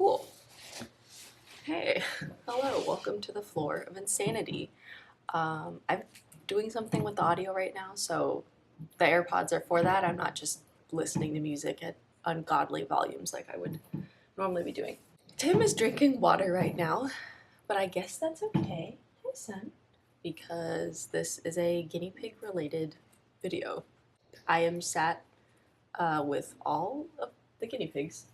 cool. Hey, hello, welcome to the floor of insanity. I'm doing something with the audio right now, so the AirPods are for that. I'm not just listening to music at ungodly volumes like I would normally be doing. Tim is drinking water right now, but I guess that's okay. Hey, son. Because this is a guinea pig related video. I am sat with all of the guinea pigs.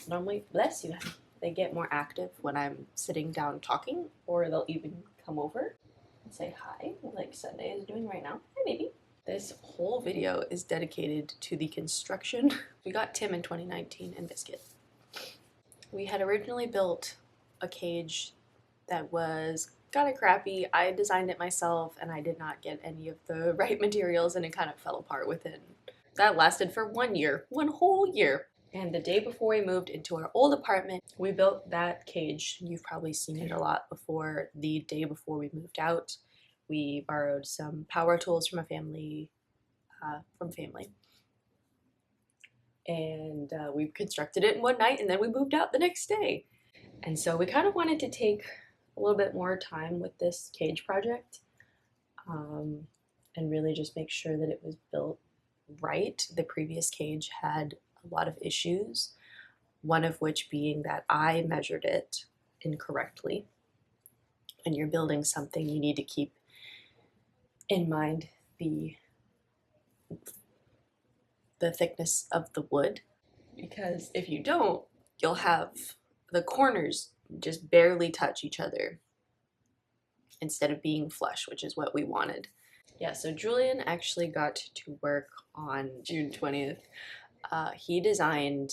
Normally, bless you, they get more active when I'm sitting down talking, or they'll even come over and say hi, like Sunday is doing right now. Hi, baby. This whole video is dedicated to the construction. We got Tim in 2019 and Biscuit. We had originally built a cage that was kind of crappy. I designed it myself and I did not get any of the right materials and it kind of fell apart within. That lasted for 1 year, 1 whole year. And the day before we moved into our old apartment, we built that cage. You've probably seen it a lot before. The day before we moved out, we borrowed some power tools from a family, and we constructed it in one night, and then we moved out the next day. And so we kind of wanted to take a little bit more time with this cage project, and really just make sure that it was built right. The previous cage had a lot of issues, one of which being that I measured it incorrectly. When you're building something, you need to keep in mind the thickness of the wood, because if you don't, you'll have the corners just barely touch each other instead of being flush, which is what we wanted. Yeah, so Julian actually got to work on June 20th. He designed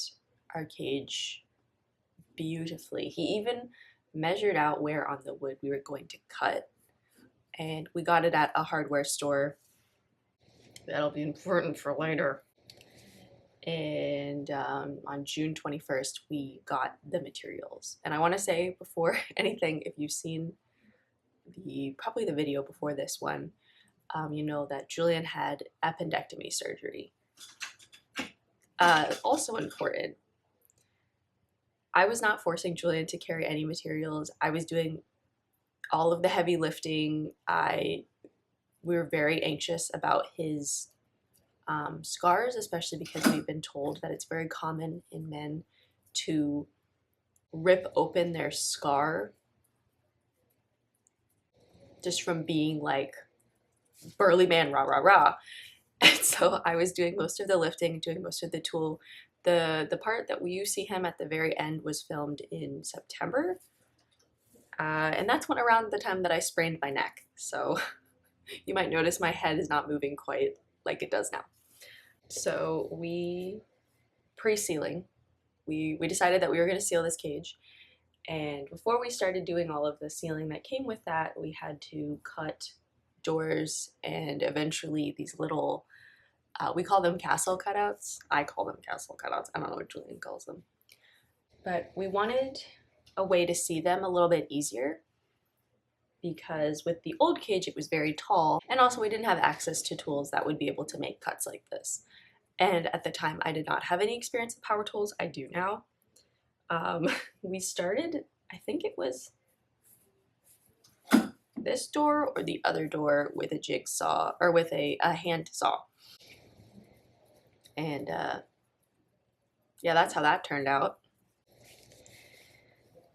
our cage beautifully. He even measured out where on the wood we were going to cut, and we got it at a hardware store. That'll be important for later. And on June 21st, we got the materials. And I want to say before anything, if you've seen probably the video before this one, you know that Julian had appendectomy surgery. Also important, I was not forcing Julian to carry any materials. I was doing all of the heavy lifting. We were very anxious about his scars, especially because we've been told that it's very common in men to rip open their scar just from being like burly man, rah, rah, rah. And so I was doing most of the lifting, doing most of the tool. The part that you see him at the very end was filmed in September. And that's when around the time that I sprained my neck. So you might notice my head is not moving quite like it does now. So pre-sealing, we decided that we were going to seal this cage. And before we started doing all of the sealing that came with that, we had to cut doors and eventually these little, we call them castle cutouts. I call them castle cutouts. I don't know what Julian calls them. But we wanted a way to see them a little bit easier, because with the old cage it was very tall, and also we didn't have access to tools that would be able to make cuts like this. And at the time I did not have any experience with power tools. I do now. We started, I think it was this door or the other door, with a jigsaw or with a hand saw. And yeah, that's how that turned out.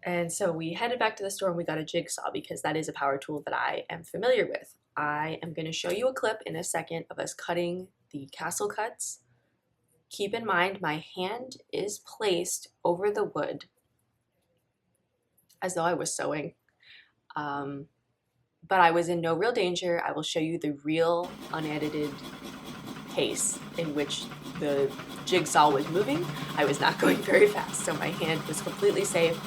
And so we headed back to the store and we got a jigsaw, because that is a power tool that I am familiar with. I am going to show you a clip in a second of us cutting the castle cuts. Keep in mind my hand is placed over the wood as though I was sewing. But I was in no real danger. I will show you the real unedited pace in which the jigsaw was moving. I was not going very fast, so my hand was completely safe.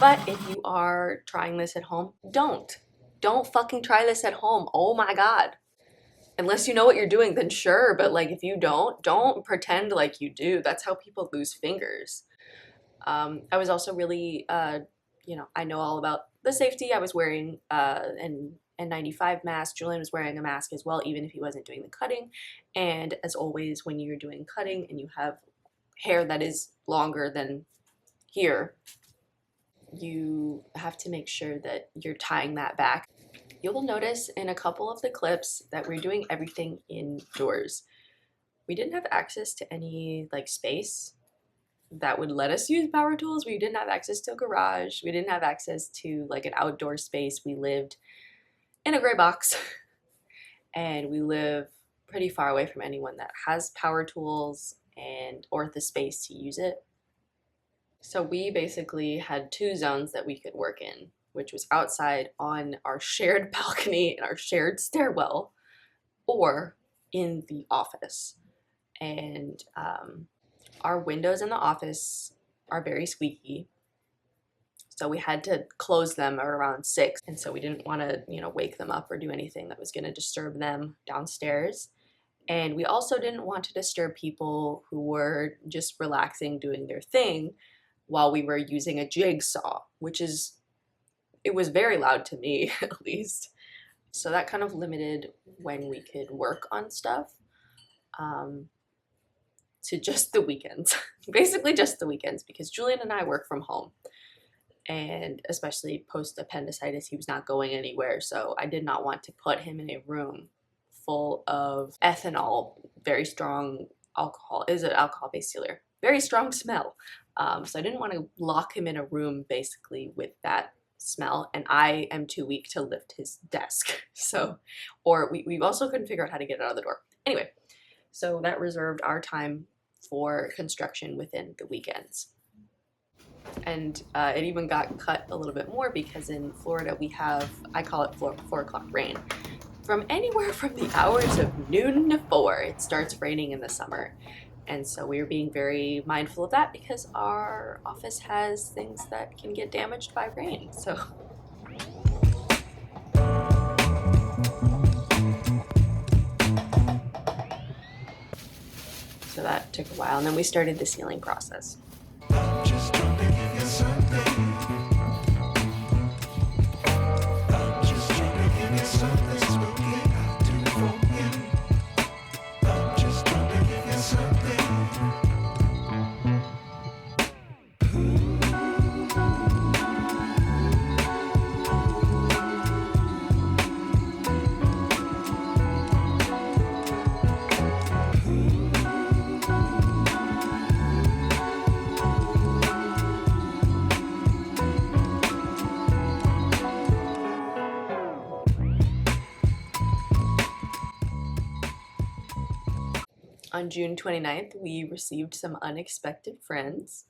But if you are trying this at home, don't fucking try this at home. Oh my God. Unless you know what you're doing, then sure. But like, if you don't pretend like you do. That's how people lose fingers. I was also really, I know all about the safety. I was wearing an N95 mask. Julian was wearing a mask as well, even if he wasn't doing the cutting. And as always, when you're doing cutting and you have hair that is longer than here, you have to make sure that you're tying that back. You'll notice in a couple of the clips that we're doing everything indoors. We didn't have access to any like space that would let us use power tools. We didn't have access to a garage. We didn't have access to like an outdoor space. We lived in a gray box and we live pretty far away from anyone that has power tools and or the space to use it. So we basically had two zones that we could work in, which was outside on our shared balcony and our shared stairwell, or in the office. And our windows in the office are very squeaky, so we had to close them at around 6. And so we didn't want to, wake them up or do anything that was going to disturb them downstairs. And we also didn't want to disturb people who were just relaxing, doing their thing while we were using a jigsaw, it was very loud to me, at least. So that kind of limited when we could work on stuff. To just the weekends, basically just the weekends, because Julian and I work from home, and especially post appendicitis, he was not going anywhere. So I did not want to put him in a room full of ethanol, very strong alcohol. Is it alcohol-based sealer? Very strong smell. So I didn't want to lock him in a room basically with that smell, and I am too weak to lift his desk. So, or we also couldn't figure out how to get it out of the door. Anyway, so that reserved our time for construction within the weekends. And it even got cut a little bit more because in Florida we have, I call it 4 o'clock rain. From anywhere from the hours of noon to 4, it starts raining in the summer. And so we were being very mindful of that because our office has things that can get damaged by rain. So that took a while, and then we started the sealing process. On June 29th, we received some unexpected friends.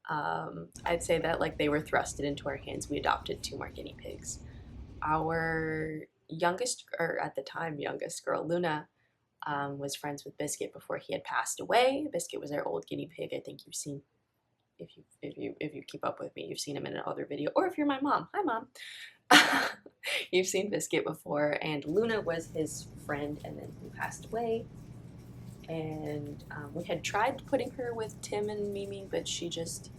I'd say that like they were thrusted into our hands. We adopted 2 more guinea pigs. Our youngest, or at the time youngest girl, Luna, was friends with Biscuit before he had passed away. Biscuit was our old guinea pig. I think you've seen, if you keep up with me, you've seen him in another video. Or if you're my mom, hi mom. You've seen Biscuit before, and Luna was his friend, and then he passed away. And we had tried putting her with Tim and Mimi, but she just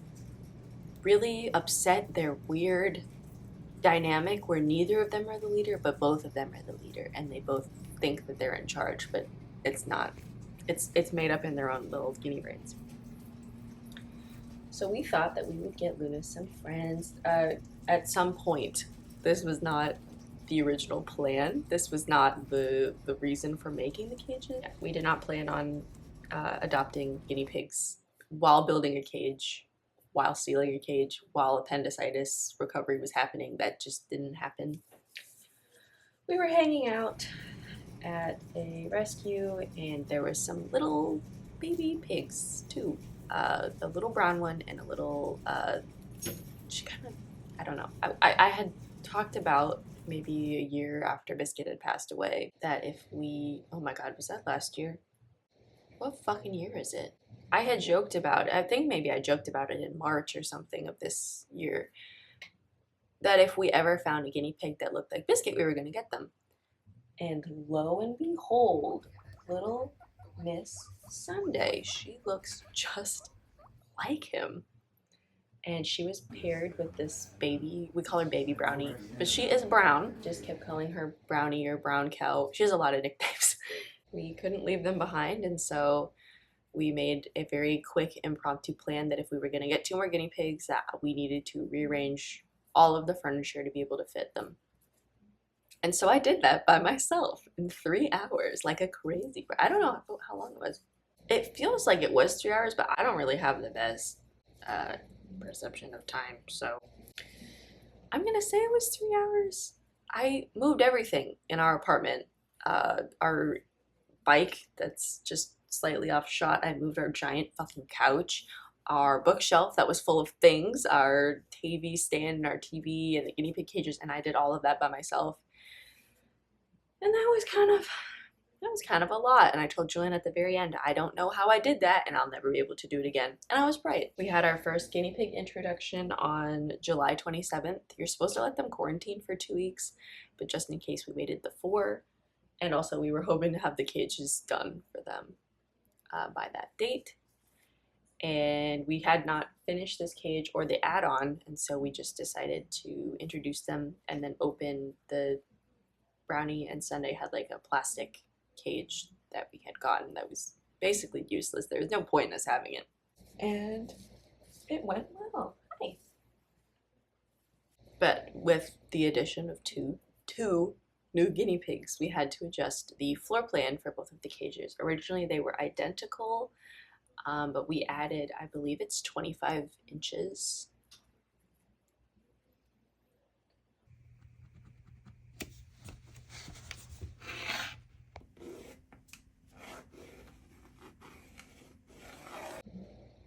really upset their weird dynamic where neither of them are the leader, but both of them are the leader, and they both think that they're in charge, but it's not. It's made up in their own little guinea brains. So we thought that we would get Luna some friends at some point. This was not the original plan. This was not the reason for making the cages. We did not plan on adopting guinea pigs while building a cage, while sealing a cage, while appendicitis recovery was happening. That just didn't happen. We were hanging out at a rescue, and there was some little baby pigs too. The little brown one and a little, she kind of, I don't know. I had talked about maybe a year after Biscuit had passed away that if we, oh my god, was that last year? What fucking year is it? I had joked about, I think maybe I joked about it in March or something of this year, that if we ever found a guinea pig that looked like Biscuit, we were going to get them. And lo and behold, little Miss Sunday, she looks just like him. And she was paired with this baby, we call her Baby Brownie, but she is brown. Just kept calling her Brownie or Brown Cow. She has a lot of nicknames. We couldn't leave them behind, and so we made a very quick impromptu plan that if we were going to get 2 more guinea pigs, that we needed to rearrange all of the furniture to be able to fit them. And so I did that by myself in 3 hours, like a crazy. I don't know how long it was. It feels like it was 3 hours, but I don't really have the best perception of time. So I'm going to say it was 3 hours. I moved everything in our apartment. Our bike that's just slightly off shot. I moved our giant fucking couch, our bookshelf that was full of things, our TV stand and our TV and the guinea pig cages, and I did all of that by myself. And that was kind of a lot. And I told Julian at the very end, I don't know how I did that and I'll never be able to do it again. And I was right. We had our first guinea pig introduction on July 27th. You're supposed to let them quarantine for 2 weeks, but just in case we waited the 4. And also we were hoping to have the cages done for them by that date. And we had not finished this cage or the add-on, and so we just decided to introduce them and then open the Brownie and Sunday had like a plastic cage that we had gotten that was basically useless. There was no point in us having it. And it went well. Hi. But with the addition of two new guinea pigs, we had to adjust the floor plan for both of the cages. Originally they were identical, but we added, I believe it's 25 inches.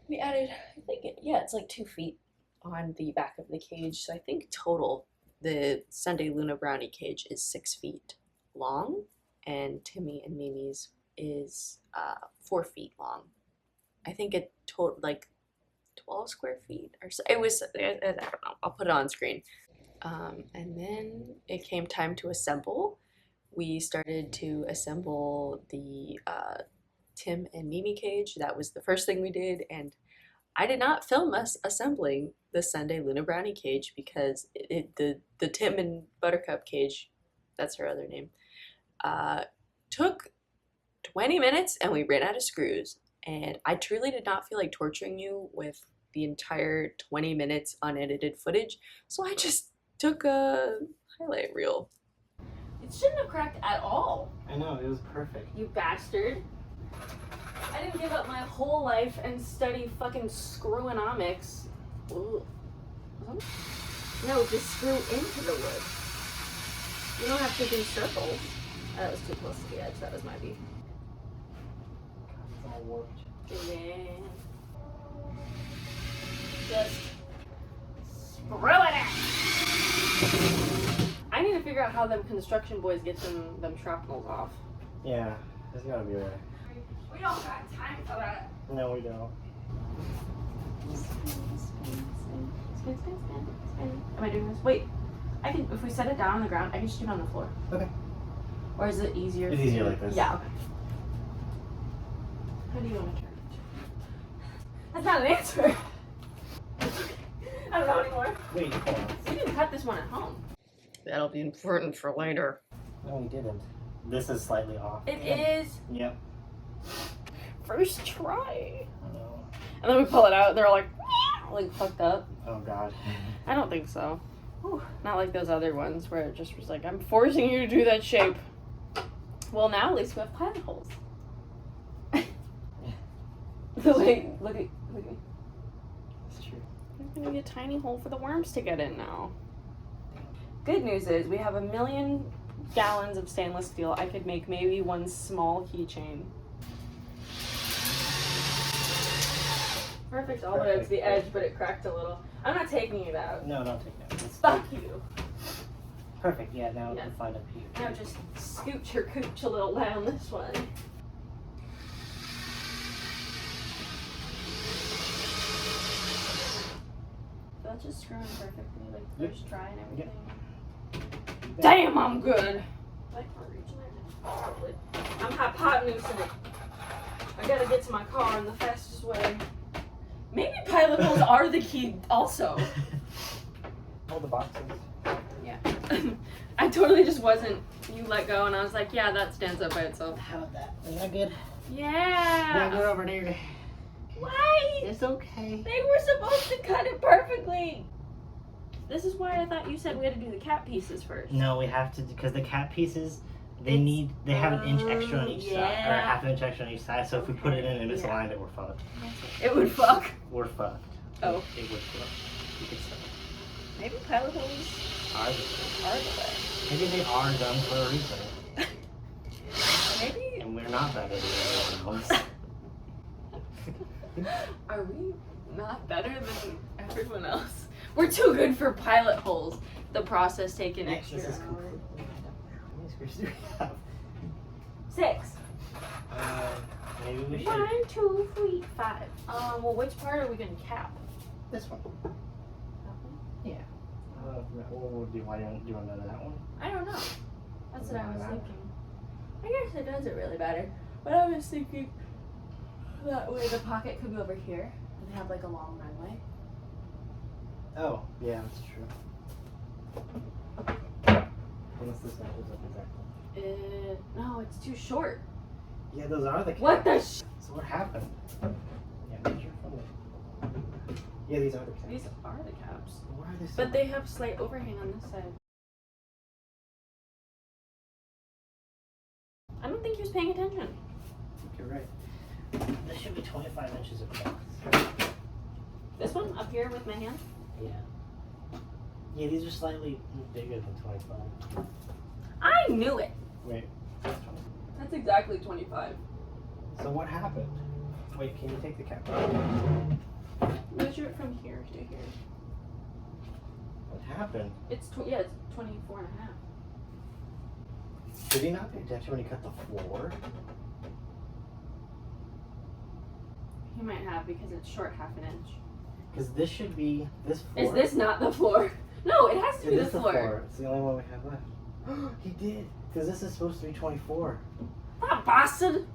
We added, I think, it's like 2 feet on the back of the cage. So I think total, the Sunday Luna Brownie cage is 6 feet long, and Timmy and Mimi's is 4 feet long. I think it total like 12 square feet or so. It was, I don't know, I'll put it on screen. And then it came time to assemble. We started to assemble the Tim and Mimi cage. That was the first thing we did, and I did not film us assembling the Sunday Luna Brownie cage because the Tim and Buttercup cage, that's her other name, took 20 minutes and we ran out of screws. And I truly did not feel like torturing you with the entire 20 minutes unedited footage, so I just took a highlight reel. It shouldn't have cracked at all. I know, it was perfect. You bastard. I didn't give up my whole life and study fucking screwonomics. Ooh. No, just screw into the wood. You don't have to do circles. That was too close to the edge. That was my beef. It's all warped. Yeah. Just screw it in. I need to figure out how them construction boys get them shrapnels off. Yeah, there's gotta be a way. We don't got time for that. No, we don't. Spin. Am I doing this? Wait, I can. If we set it down on the ground, I can just do it on the floor. Okay. Or is it easier? It's easier like this. Yeah. Okay. How do you want to turn it? That's not an answer. I don't know anymore. Wait, hold on. We didn't cut this one at home. That'll be important for later. No, we didn't. This is slightly off. It is. Yep. First try. I know. And then we pull it out, and they're like fucked up. Oh god. I don't think so. Whew. Not like those other ones where it just was like, I'm forcing you to do that shape. Well, now at least we have pilot holes. Look at me. It's true. There's gonna be a tiny hole for the worms to get in now. Good news is we have 1 million gallons of stainless steel. I could make maybe one small keychain. Perfect, all the way up to the edge, but it cracked a little. I'm not taking it out. No, don't take that. It's Fuck you. perfect. Yeah, now Yeah. we can find up here. Now just scooch your cooch a little down this way. That's just screwing perfectly, like first try and everything. Damn, I'm good. I can't reach there. Probably. I'm hypotenusing it. I gotta get to my car in the fastest way. Maybe pilot holes are the key also. All the boxes. Yeah. I totally just wasn't, you let go and I was like, yeah, that stands up by itself. How about that? Is that good? Yeah. Now go over there. Why? It's okay. They were supposed to cut it perfectly. This is why I thought you said we had to do the cat pieces first. No, we have to, because the cat pieces, they have an inch extra on each side, or a half an inch extra on each side. So if we put it in and misaligned it, we're fucked. It would fuck. We're fucked. Oh. It would fuck. You could say. Maybe pilot holes Are the are the way. Maybe they are done for a reason. Maybe. And we're not better than everyone else. Are we not better than everyone else? We're too good for pilot holes. The process taken extra This is hour. completely random. How many screws do we have? 6. Maybe we should. 1, 2, 3, 5. Well, which part are we gonna cap? This one. Yeah. Do you want to know that one? I don't know. That's what I was thinking. I guess it doesn't really matter. But I was thinking that way the pocket could be over here and have like a long runway. Oh, yeah, that's true. Unless this matches up exactly. No, it's too short. Yeah, those are the caps. What the So what happened? Yeah, measure from the... Yeah, these are the caps. These are the caps. Why are they so... But they have slight overhang on this side. I don't think he was paying attention. I think you're right. This should be 25 inches across. This one up here with my hand? Yeah. Yeah, these are slightly bigger than 25. I knew it. Wait, that's 20. That's exactly 25. So what happened? Wait, can you take the cap off? Measure it from here to here. What happened? It's 24 and a half. Did he not pay attention when he cut the floor? He might have because it's short half an inch. Because this should be this floor. Is this not the floor? No, it has to be It the is the floor. floor. It's the only one we have left. He did. Because this is supposed to be 24. That bastard!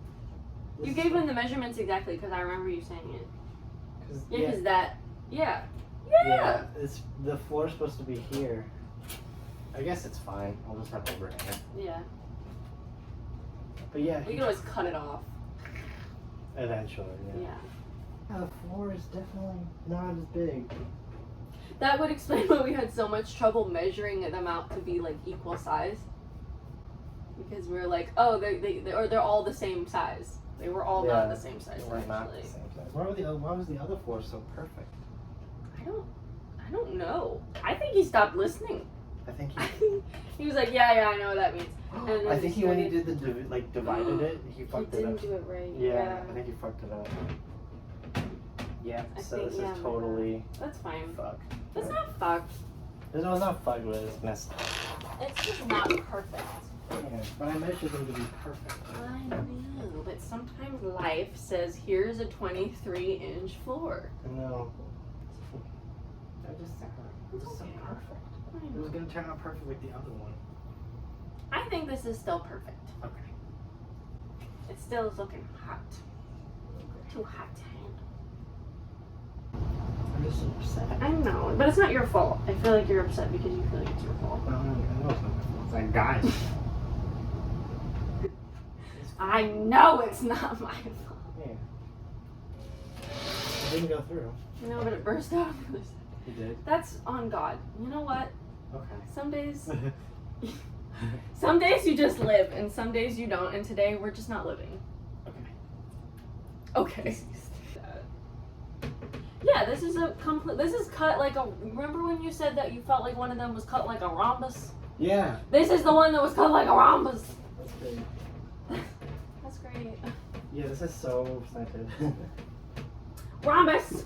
This You is- gave him the measurements exactly because I remember you saying it. Yeah, yeah, because that. Yeah. yeah, it's the floor's supposed to be here. I guess it's fine. I'll just have overhang. Yeah. But yeah, We can always cut it off. eventually. Yeah. Yeah, the floor is definitely not as big. That would explain why we had so much trouble measuring them out to be like equal size. Because we were like, oh, they're all the same size. They were all not the same size. They were not the actually. same size. Why was the other floor so perfect? I don't know. I think he stopped listening. I think He was like, yeah, I know what that means. And then I think he when he started- did the divided it, he He fucked it didn't up. do it right. Yeah, I think he fucked it up. Yeah, I so think- this yeah, is totally That's fine. fucked. It's not fucked. No, it's not fucked, but it's messed up. It's just not perfect. Yeah, but I measured them to be perfect. I know, but sometimes life says, here's a 23-inch floor. No. I just said it was so Okay. perfect. I It know. was gonna turn out perfect like the other one. I think this is still perfect. Okay. It still is looking hot. Too hot to handle. I'm just so upset. I know, but it's not your fault. I feel like you're upset because you feel like it's your fault. No, I know it's not my fault. It's like, guys. I know it's not my fault. Yeah. It didn't go through. No, but it burst out. You did? That's on God. You know what? Okay. Some days you just live, and some days you don't. And today we're just not living. Okay. Okay. Yeah, this is a complete. This is cut like a. Remember when you said that you felt like one of them was cut like a rhombus? Yeah. This is the one that was cut like a rhombus. That's great. That's great. Yeah, this is so slanted. Rhombus.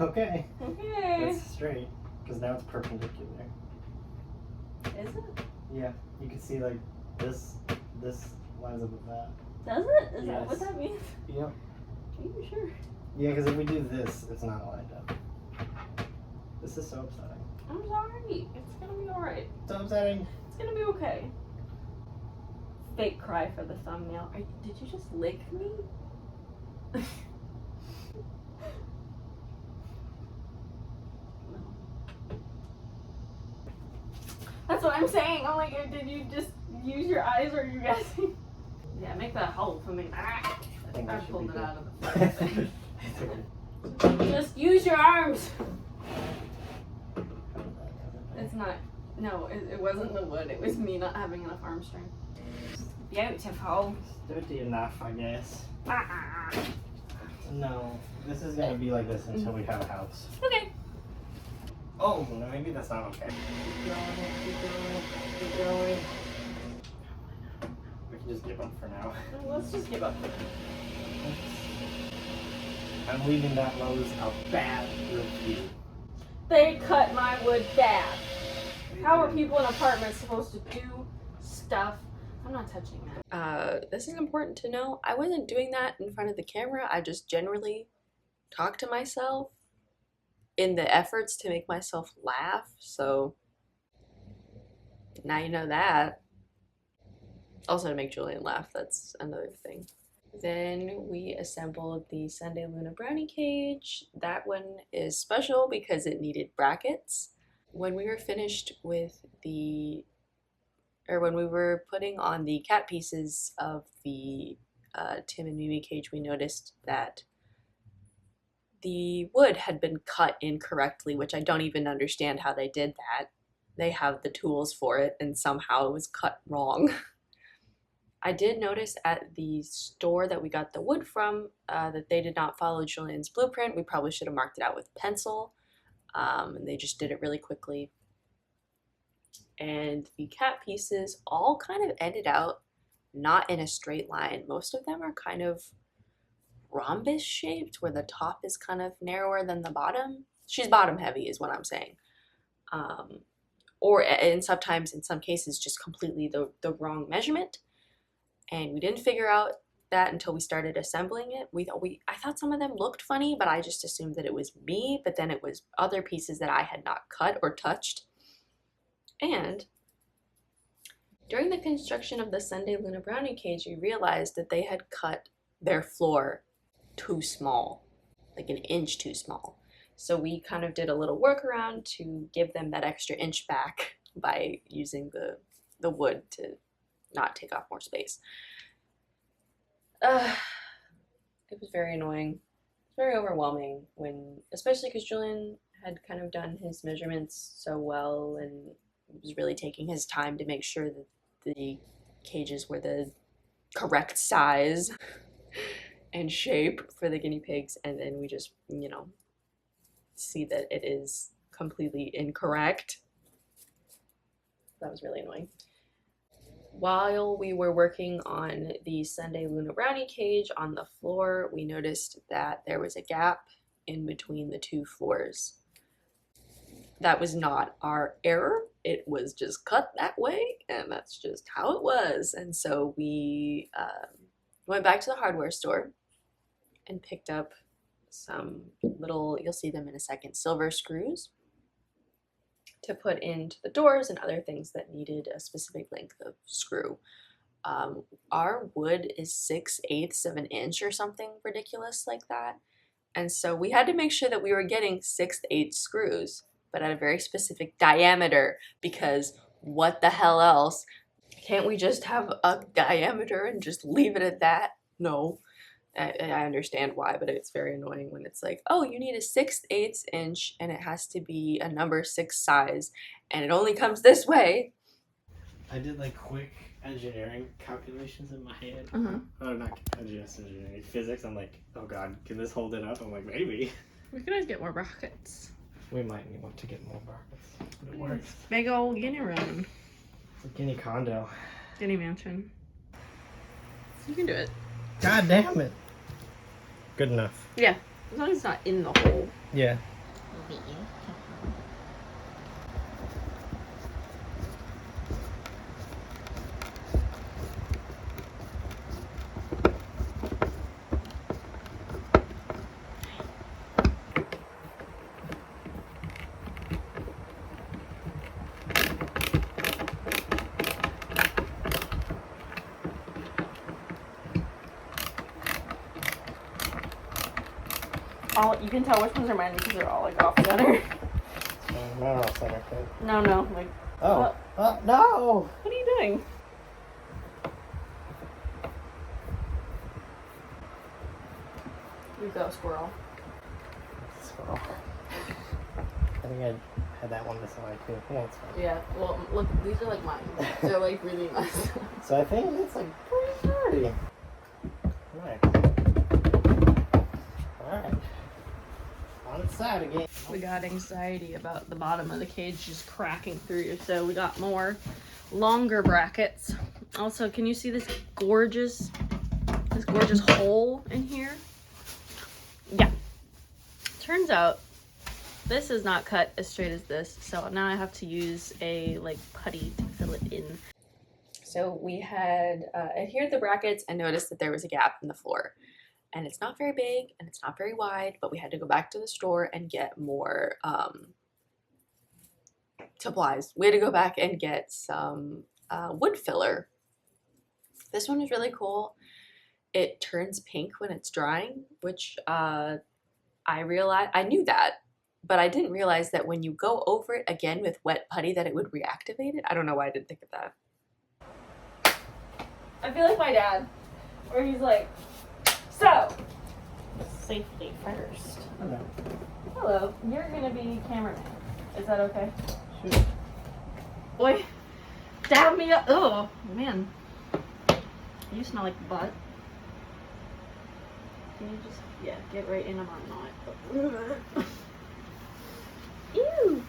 Okay. Okay. That's straight, because now it's perpendicular. Is it? Yeah, you can see like this lines up with that. Does it? Is that Yes. what that means? Yep. Are you sure? Yeah, because if we do this, it's not lined up. This is so upsetting. I'm sorry. It's gonna be alright. So upsetting. It's gonna be okay. Fake cry for the thumbnail. Did you just lick me? That's what I'm saying. I'm like, did you just use your eyes or are you guessing? Yeah, make that hole for me. I think I that should pulled be it good. out of the thing. Just use your arms. It's not. No, it wasn't the wood. It was me not having enough arm strength. Beautiful. Dirty enough, I guess. No, this is gonna be like this until we have a house. Okay. Oh, no, maybe that's not okay. Keep going. We can just give up for now. Let's just give up. I'm leaving that Lowe's a bad review. They cut my wood bad. How are people in apartments supposed to do stuff? I'm not touching that. This is important to know. I wasn't doing that in front of the camera. I just generally talk to myself in the efforts to make myself laugh. So now you know that. Also to make Julian laugh, that's another thing. Then we assembled the Sunday Luna brownie cage. That one is special because it needed brackets. When we were finished with when we were putting on the cat pieces of the Tim and Mimi cage, we noticed that the wood had been cut incorrectly, which I don't even understand how they did that. They have the tools for it, and somehow it was cut wrong. I did notice at the store that we got the wood from that they did not follow Julian's blueprint. We probably should have marked it out with pencil, and they just did it really quickly. And the cat pieces all kind of ended out not in a straight line. Most of them are kind of rhombus shaped, where the top is kind of narrower than the bottom. She's bottom heavy is what I'm saying. Or sometimes in some cases just completely the wrong measurement. And we didn't figure out that until we started assembling it. I thought some of them looked funny, but I just assumed that it was me, but then it was other pieces that I had not cut or touched. And during the construction of the Sunday Luna brownie cage, we realized that they had cut their floor too small, like an inch too small. So we kind of did a little workaround to give them that extra inch back by using the wood to not take off more space. It was very annoying. It's very overwhelming especially because Julian had kind of done his measurements so well and was really taking his time to make sure that the cages were the correct size and shape for the guinea pigs, and then we just, see that it is completely incorrect. That was really annoying. While we were working on the Sunday Luna brownie cage on the floor, we noticed that there was a gap in between the two floors. That was not our error. It was just cut that way, and that's just how it was. And so we went back to the hardware store and picked up some little, you'll see them in a second, silver screws to put into the doors and other things that needed a specific length of screw. Our wood is 6/8 of an inch or something ridiculous like that. And so we had to make sure that we were getting 6/8 screws, but at a very specific diameter, because what the hell else? Can't we just have a diameter and just leave it at that? No. I understand why, but it's very annoying when it's like, oh, you need a 6/8 inch and it has to be a number 6 size and it only comes this way. I did like quick engineering calculations in my head. Oh, not just engineering, physics. I'm like, oh god, can this hold it up? I'm like, maybe. We could always get more brackets. We might want to get more brackets, but it works. Big old Guinea room. It's a Guinea condo. Guinea mansion. You can do it. God damn it. Good enough. Yeah, as long as it's not in the hole. Yeah. You can tell which ones are mine because they're all like off center. Not all center. No, like. Oh. No! What are you doing? You go, squirrel. Squirrel. I think I had that one this way too. Yeah, it's fine. Yeah, well, look, these are like mine. They're like really nice. So I think it's like pretty dirty. Alright. Alright. On its side again. We got anxiety about the bottom of the cage just cracking through, so we got more longer brackets. Also, can you see this gorgeous hole in here? Yeah. Turns out this is not cut as straight as this, so now I have to use a like putty to fill it in. So we had adhered the brackets and noticed that there was a gap in the floor. And it's not very big and it's not very wide, but we had to go back to the store and get more supplies. We had to go back and get some wood filler. This one is really cool. It turns pink when it's drying, which I knew that, but I didn't realize that when you go over it again with wet putty that it would reactivate it. I don't know why I didn't think of that. I feel like my dad, where he's like, so, safety first. Hello. Hello, you're gonna be cameraman. Is that okay? Sure. Boy, dab me up. Oh, man. You smell like butt. Can you just, yeah, get right in them or not? Ew.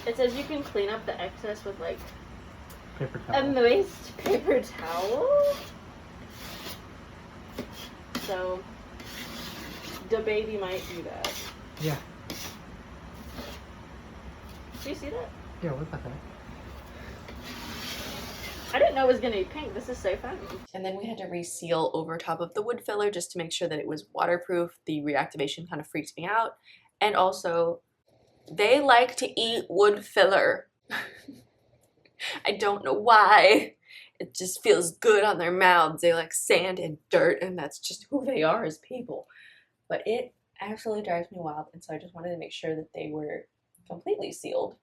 It says you can clean up the excess with like Paper towel. a moist paper towel. So the baby might do that. Yeah. Do you see that? Yeah, what the heck? I didn't know it was gonna be pink. This is so fun. And then we had to reseal over top of the wood filler just to make sure that it was waterproof. The reactivation kind of freaked me out. And also, they like to eat wood filler. I don't know why. It just feels good on their mouths. They like sand and dirt, and that's just who they are as people. But it absolutely drives me wild, and so I just wanted to make sure that they were completely sealed.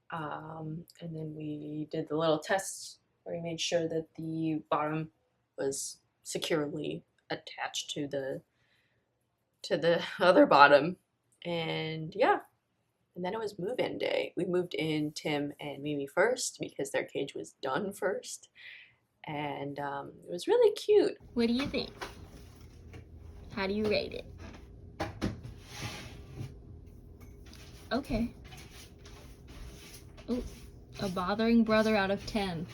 And then we did the little tests where we made sure that the bottom was securely attached to the other bottom. And yeah, and then it was move-in day. We moved in Tim and Mimi first because their cage was done first, and it was really cute. What do you think? How do you rate it? Okay. Oh, a bothering brother out of 10.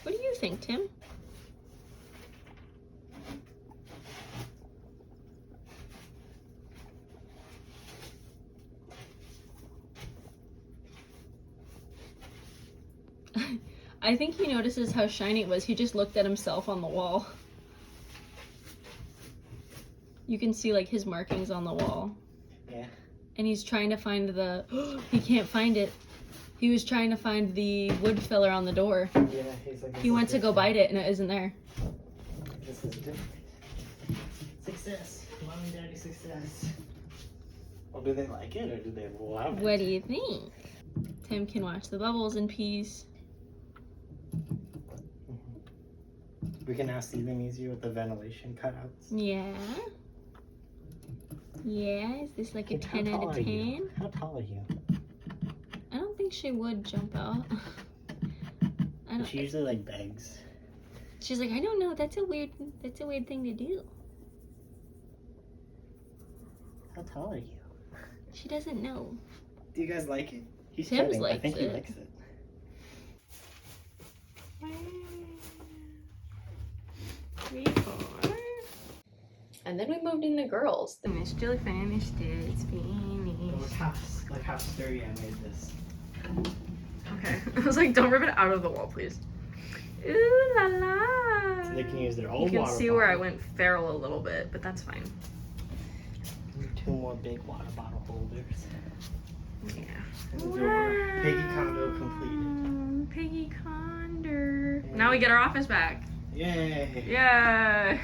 What do you think, Tim? I think he notices how shiny it was. He just looked at himself on the wall. You can see like his markings on the wall. Yeah. And he's trying to find the, he can't find it. He was trying to find the wood filler on the door. Yeah, he's like, he went to go bite it and it isn't there. This is different. Success. Mom and daddy success. Well, do they like it or do they love it? What do you think? Tim can watch the bubbles in peace. We can now see them easier with the ventilation cutouts. Yeah. Yeah, is this like a 10 out of 10? How tall are you? I don't think she would jump out. She usually like begs. She's like, I don't know, that's a weird thing to do. How tall are you? She doesn't know. Do you guys like it? He's Tim's cutting. likes I think he it. likes it. And then we moved in the girls. And still finished it. It's finished. Look how sturdy I made this. Okay. I was like, don't rip it out of the wall, please. Ooh la la. So they can use their old You water can see bottle. where I went feral a little bit, but that's fine. Two more big water bottle holders. Yeah. Wow. Piggy condo completed. Piggy condo. Now we get our office back. Yay. Yay.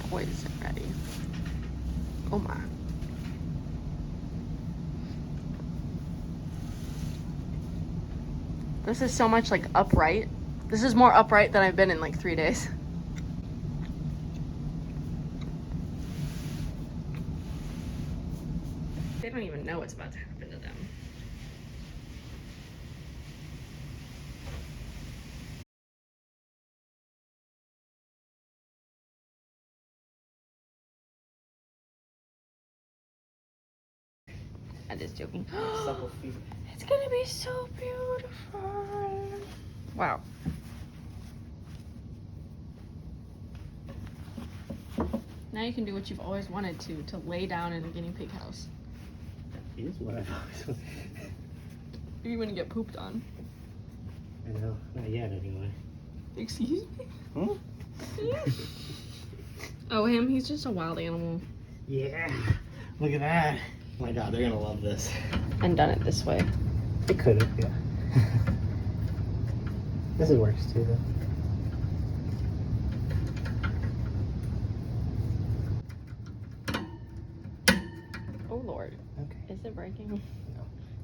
poison ready. Oh my. This is so much like upright. This is more upright than I've been in like 3 days. They don't even know what's about to happen to them. I'm just joking. Supple feet. It's gonna be so beautiful. Wow. Now you can do what you've always wanted to lay down in a guinea pig house. That is what I've always wanted. You're gonna get pooped on. I know, not yet anyway. Excuse me? Huh? Oh, him? He's just a wild animal. Yeah, look at that. Oh my god, they're gonna love this. And done it this way. They could have, yeah. This works too, though. Oh lord. Okay. Is it breaking? No.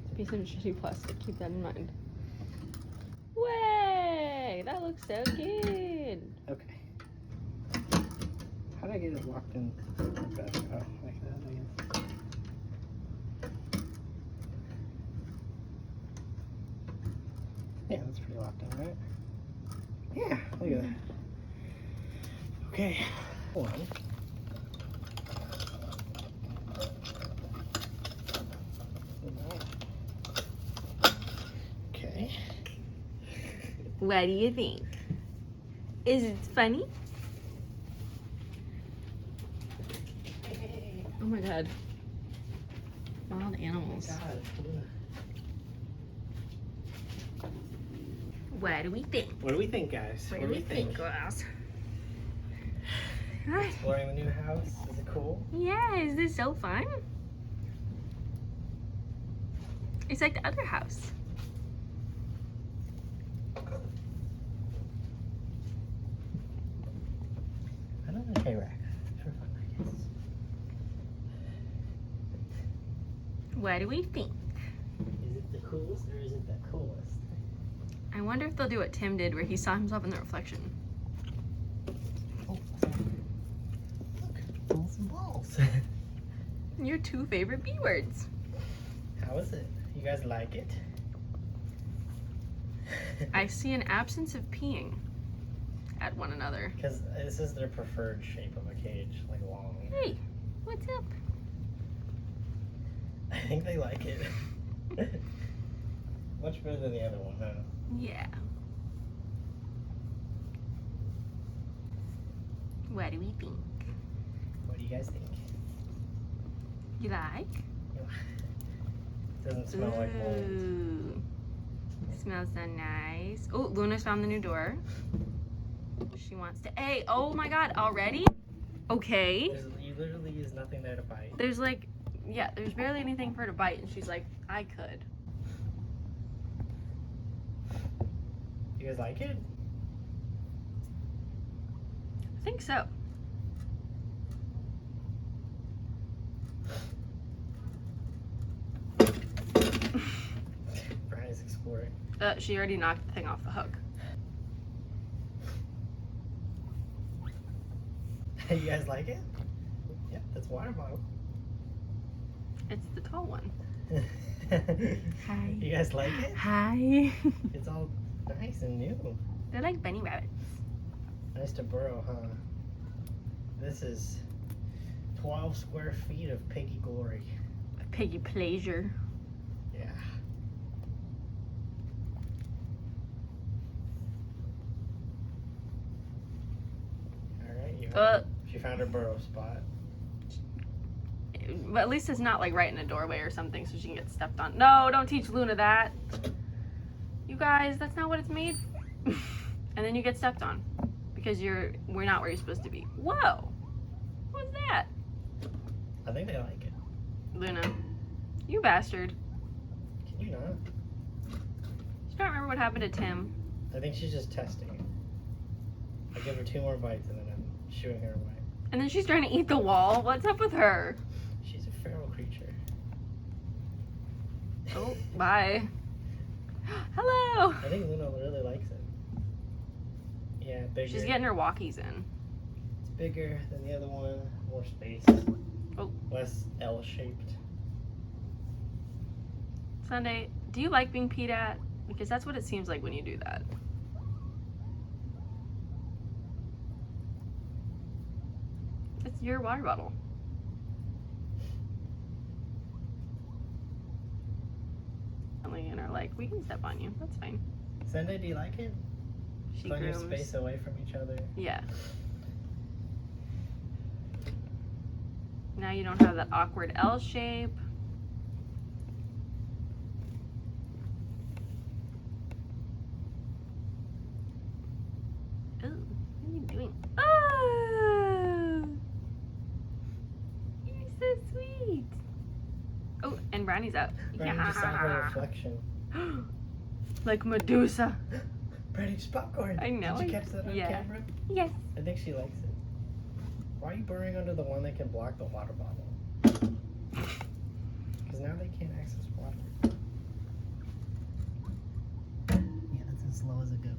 It's a piece of shitty plastic. Keep that in mind. Way! That looks so good. Okay. How did I get it locked in better? Oh, like that, I guess. Yeah, that's pretty locked in, right? Yeah, look at that. Okay. One. Okay. What do you think? Is it funny? Oh my god. Wild animals. What do we think? What do we think, guys? What do we think, girls? Exploring the new house. Is it cool? Yeah, is this so fun? It's like the other house. Another K-Rex. For fun, I guess. What do we think? Is it the coolest or is it the coolest? I wonder if they'll do what Tim did where he saw himself in the reflection. Oh, look, balls and balls. Your 2 favorite B words. How is it? You guys like it? I see an absence of peeing at one another. Because this is their preferred shape of a cage, like long. Hey, what's up? I think they like it. Much better than the other one, huh? Yeah. What do we think? What do you guys think? You like? Doesn't smell like mold. Ooh. Smells so nice. Oh, Luna's found the new door. She wants to. Hey, oh my god, already? Okay. You literally use nothing there to bite. There's like, yeah, there's barely anything for her to bite, and she's like, I could. You guys like it? I think so. Brian's exploring. She already knocked the thing off the hook. You guys like it? Yep, that's water bottle. It's the tall one. Hi. You guys like it? Hi. It's all nice and new. They're like bunny rabbits. Nice to burrow, huh? This is 12 square feet of piggy glory. Piggy pleasure. Yeah. Alright, she found her burrow spot. But at least it's not like right in a doorway or something so she can get stepped on. No, don't teach Luna that. You guys, that's not what it's made for. And then you get stepped on because we're not where you're supposed to be. Whoa. What's that? I think they like it. Luna, you bastard. Can you not? You don't remember what happened to Tim? I think she's just testing it. I'll give her 2 more bites and then I'm shooing her away. And then she's trying to eat the wall. What's up with her? She's a feral creature. Oh, bye. Hello! I think Luna really likes it. Yeah, bigger. She's getting her walkies in. It's bigger than the other one, more space. Oh. Less L-shaped. Sunday, do you like being peed at? Because that's what it seems like when you do that. It's your water bottle. And are like, we can step on you. That's fine. Sunday, do you like it? She Plenty of grooms. space away from each other. Yeah. Now you don't have that awkward L shape. Ooh, what are you doing? Oh! You're so sweet. Oh, and Brownie's up. Brownie just saw her reflection. Like Medusa. Brownie, just popcorn. I know. Did you catch that on camera? Yes. I think she likes it. Why are you burrowing under the one that can block the water bottle? Because now they can't access water. Yeah, that's as low as it goes.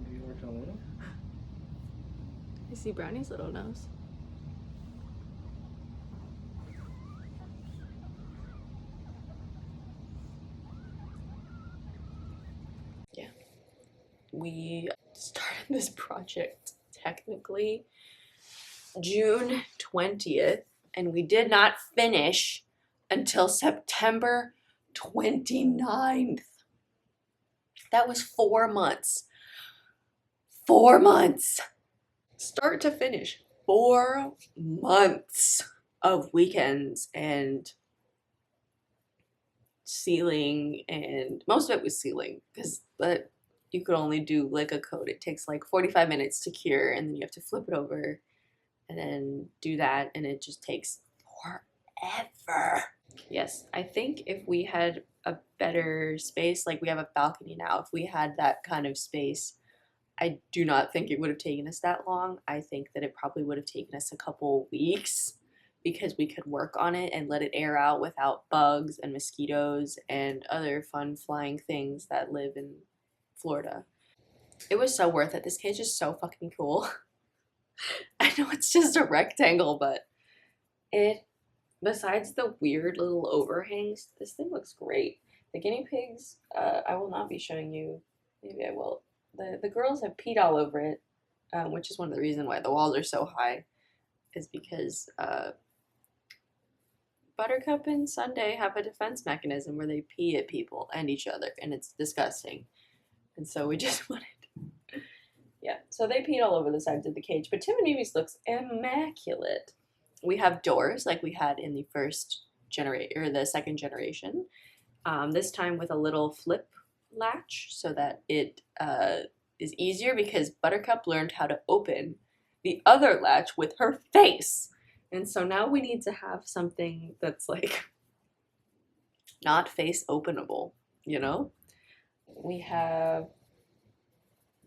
Do you work on Luna? I see Brownie's little nose. Yeah. We started this project technically June 20th, and we did not finish until September 29th. That was 4 months. 4 months. Start to finish. 4 months of weekends and sealing, and most of it was sealing because you could only do like a coat. It takes like 45 minutes to cure, and then you have to flip it over and then do that, and it just takes forever. Yes, I think if we had a better space, like we have a balcony now, if we had that kind of space, I do not think it would have taken us that long. I think that it probably would have taken us a couple weeks because we could work on it and let it air out without bugs and mosquitoes and other fun flying things that live in Florida. It was so worth it. This cage is so fucking cool. I know it's just a rectangle, but besides the weird little overhangs, this thing looks great. The guinea pigs, I will not be showing you. Maybe I will. The girls have peed all over it, which is one of the reasons why the walls are so high, is because Buttercup and Sunday have a defense mechanism where they pee at people and each other, and it's disgusting. And so we just wanted, yeah. So they peed all over the sides of the cage, but Tim and Amy's looks immaculate. We have doors like we had in the the second generation. This time with a little flip latch so that it is easier, because Buttercup learned how to open the other latch with her face. And so now we need to have something that's like not face openable, you know? We have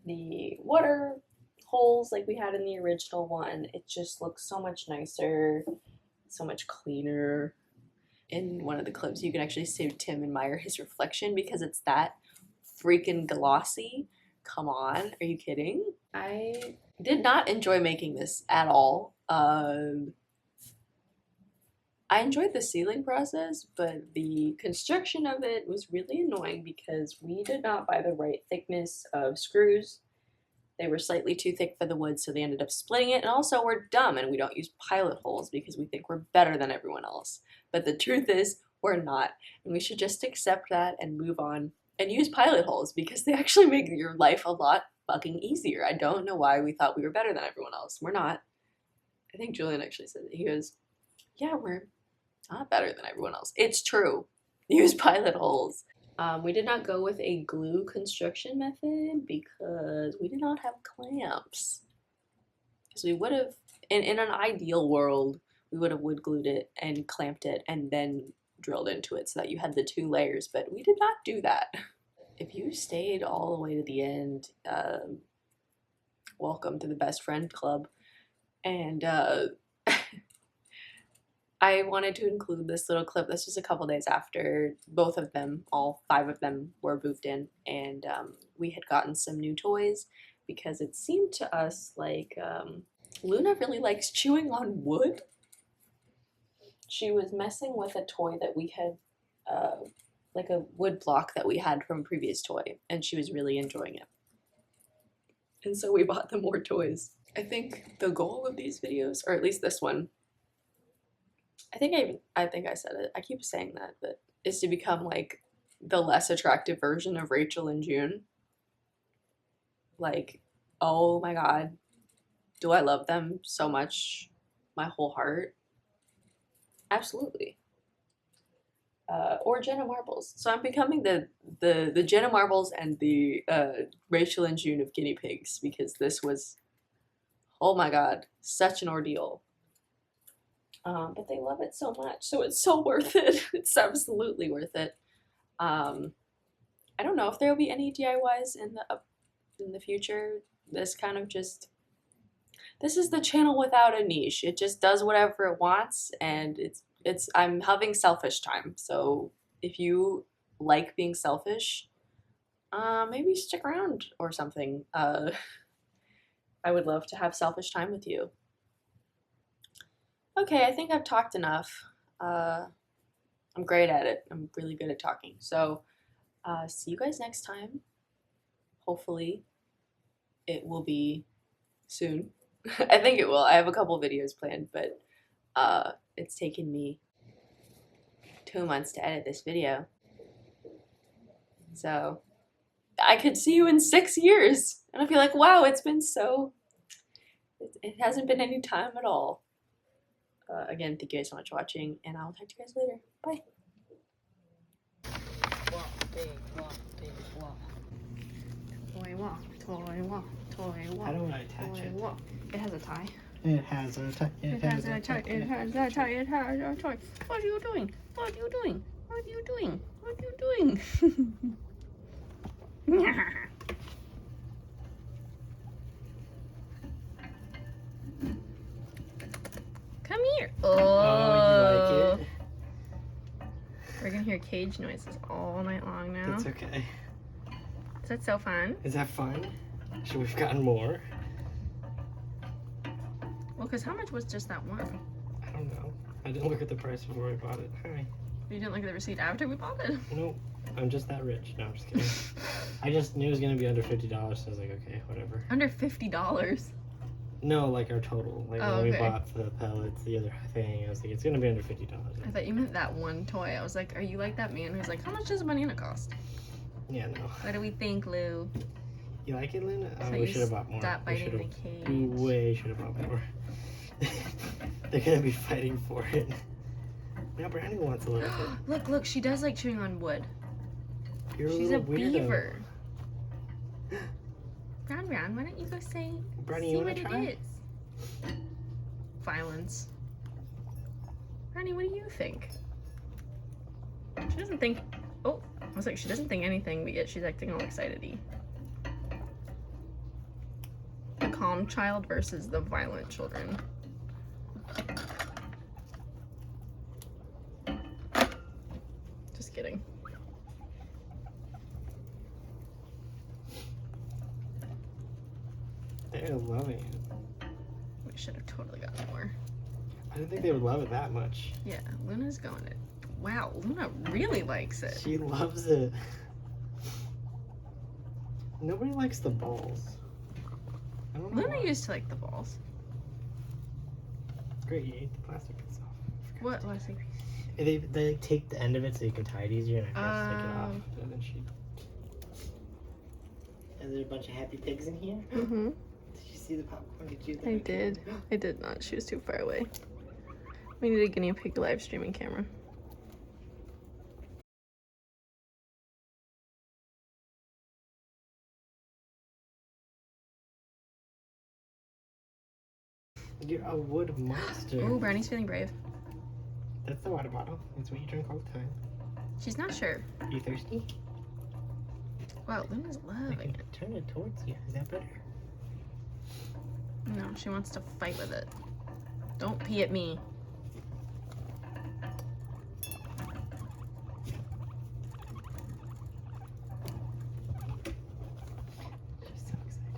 the water holes like we had in the original one. It just looks so much nicer, so much cleaner. In one of the clips, you can actually see Tim admire his reflection because it's that freaking glossy. Come on, are you kidding? I did not enjoy making this at all. I enjoyed the sealing process, but the construction of it was really annoying because we did not buy the right thickness of screws. They were slightly too thick for the wood, so they ended up splitting it. And also, we're dumb and we don't use pilot holes because we think we're better than everyone else. But the truth is, we're not. And we should just accept that and move on and use pilot holes because they actually make your life a lot fucking easier. I don't know why we thought we were better than everyone else. We're not. I think Julian actually said that. He goes, yeah, we're not better than everyone else. It's true. Use pilot holes. We did not go with a glue construction method because we did not have clamps. Because we would have, in an ideal world, we would have wood glued it and clamped it and then drilled into it so that you had the 2 layers, but we did not do that. If you stayed all the way to the end, welcome to the best friend club. And I wanted to include this little clip. This was a couple days after both of them, all 5 of them, were moved in, and we had gotten some new toys because it seemed to us like Luna really likes chewing on wood. She was messing with a toy that we had, like a wood block that we had from a previous toy, and she was really enjoying it. And so we bought them more toys. I think the goal of these videos, or at least this one, I think I said it, I keep saying that, but is to become like the less attractive version of Rachel and June. Like, oh my god, do I love them so much, my whole heart? Absolutely. Or Jenna Marbles. So I'm becoming the Jenna Marbles and the Rachel and June of guinea pigs, because this was, oh my god, such an ordeal. But they love it so much, so it's so worth it. It's absolutely worth it. I don't know if there will be any DIYs in the future. This kind of just, this is the channel without a niche. It just does whatever it wants, and I'm having selfish time. So if you like being selfish, maybe stick around or something. I would love to have selfish time with you. Okay, I think I've talked enough. I'm great at it. I'm really good at talking. So see you guys next time. Hopefully it will be soon. I think it will. I have a couple videos planned, but it's taken me 2 months to edit this video. So I could see you in 6 years and I'd be like, wow, it's been so, it hasn't been any time at all. Again, thank you guys so much for watching, and I'll talk to you guys later. Bye. Toy walk, toy walk, toy walk. How do I attach it? Walk. It has a tie. It has a tie. It has a tie. It has a tie. It has a tie. What are you doing? What are you doing? What are you doing? What are you doing? Come here. Oh, you like it? We're gonna hear cage noises all night long now. That's okay. Is that so fun? Is that fun? Should we've gotten more? Well, because how much was just that one? I don't know. I didn't look at the price before I bought it. Hi. You didn't look at the receipt after we bought it? Nope. I'm just that rich. No, I'm just kidding. I just knew it was going to be under $50, so I was like, okay, whatever. Under $50? No, like our total. Like Oh, when we okay. bought the pellets, the other thing, I was like, it's going to be under $50. I thought you meant that one toy. I was like, are you like that man who's like, how much does a banana cost? Yeah, no. What do we think, Lou? You like it, Luna? So Oh, we you should have bought more. stop We biting the should've- cage. We way should have bought more. They're going to be fighting for it. Now Brownie wants a little bit. Look, she does like chewing on wood. You're She's a a little weirdo. beaver. Brown, why don't you go Brownie, see you what want to try? it is? Violence. Brownie, what do you think? She doesn't think, oh, I was like, she doesn't think anything, but yet she's acting all excited-y. The calm child versus the violent children. Just kidding. They're loving it. We should have totally gotten more. I didn't think they would love it that much. Yeah, Luna's going it. Wow, Luna really likes it. She loves it. Nobody likes the balls. I don't know Luna why. used to like the balls. Great, you ate the plastic piece off. I forgot What to was it? take- They take the end of it so you can tie it easier, and I forgot to take it off. Oh. And then she. Is there a bunch of happy pigs in here? Mm-hmm. Did you see the popcorn? Did you? I did. I did not. She was too far away. We need a guinea pig live streaming camera. You're a wood monster. Ooh, Brownie's feeling brave. That's the water bottle. That's what you drink all the time. She's not sure. You thirsty? Wow, Luna's I loving can it. turn it towards you. Is that better? No, she wants to fight with it. Don't pee at me. She's so excited.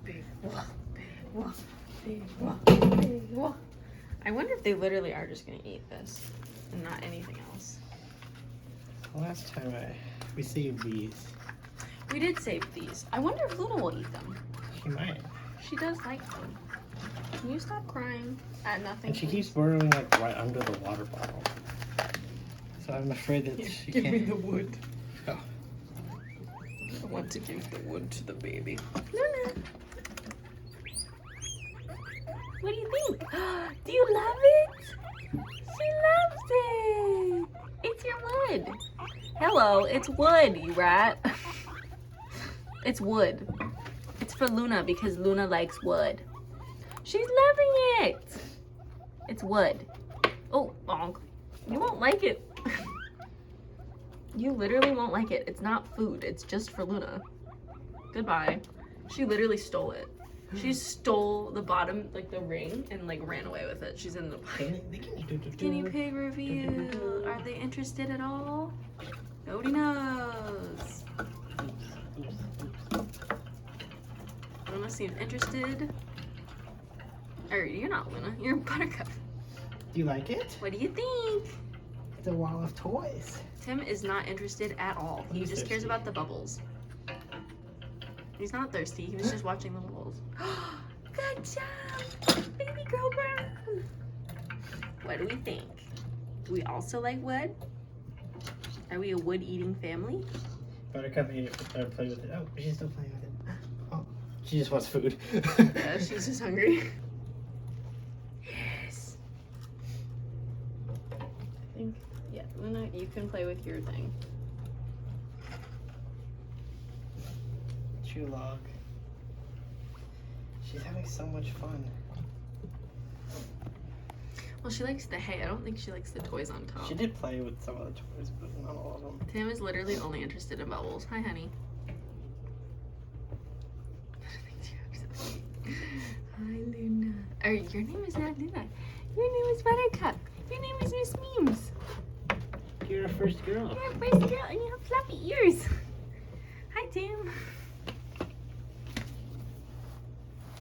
Big wah, big wah, big wah, big wah. I wonder if they literally are just gonna eat this and not anything else. Last time we saved these. We did save these. I wonder if Luna will eat them. She might. She does like them. Can you stop crying at nothing? And she please? keeps burrowing like right under the water bottle. So I'm afraid that she Give can't. me the wood. Oh. I want to give the wood to the baby. Luna. What do you think? Do you love it? She loves it. It's your wood. Hello, it's wood, you rat. It's wood. It's for Luna because Luna likes wood. She's loving it. It's wood. Oh, bonk. You won't like it. You literally won't like it. It's not food. It's just for Luna. Goodbye. She literally stole it. She stole the bottom, like the ring, and like ran away with it. She's in the guinea pig review. Are they interested at all? Nobody knows. Luna seems interested. Or you're not Luna. You're Buttercup. Do you like it? What do you think? It's a wall of toys. Tim is not interested at all. He He's just cares thirsty. about the bubbles. He's not thirsty. He was just watching the bubbles. Good job, baby girl brown. What do we think? Do we also like wood? Are we a wood-eating family? Buttercup ate it or played with it. Oh, she's still playing with it. Oh, she just wants food. Yeah, she's just hungry. Yes. I think, yeah, Luna, you can play with your thing. True log. She's having so much fun. Well, she likes the hay. I don't think she likes the toys on top. She did play with some of the toys, but not all of them. Tim is literally only interested in bubbles. Hi, honey. Hi, Luna. Or your name is not Luna. Your name is Buttercup. Your name is Miss Memes. You're a first girl. You're a first girl and you have floppy ears. Hi, Tim.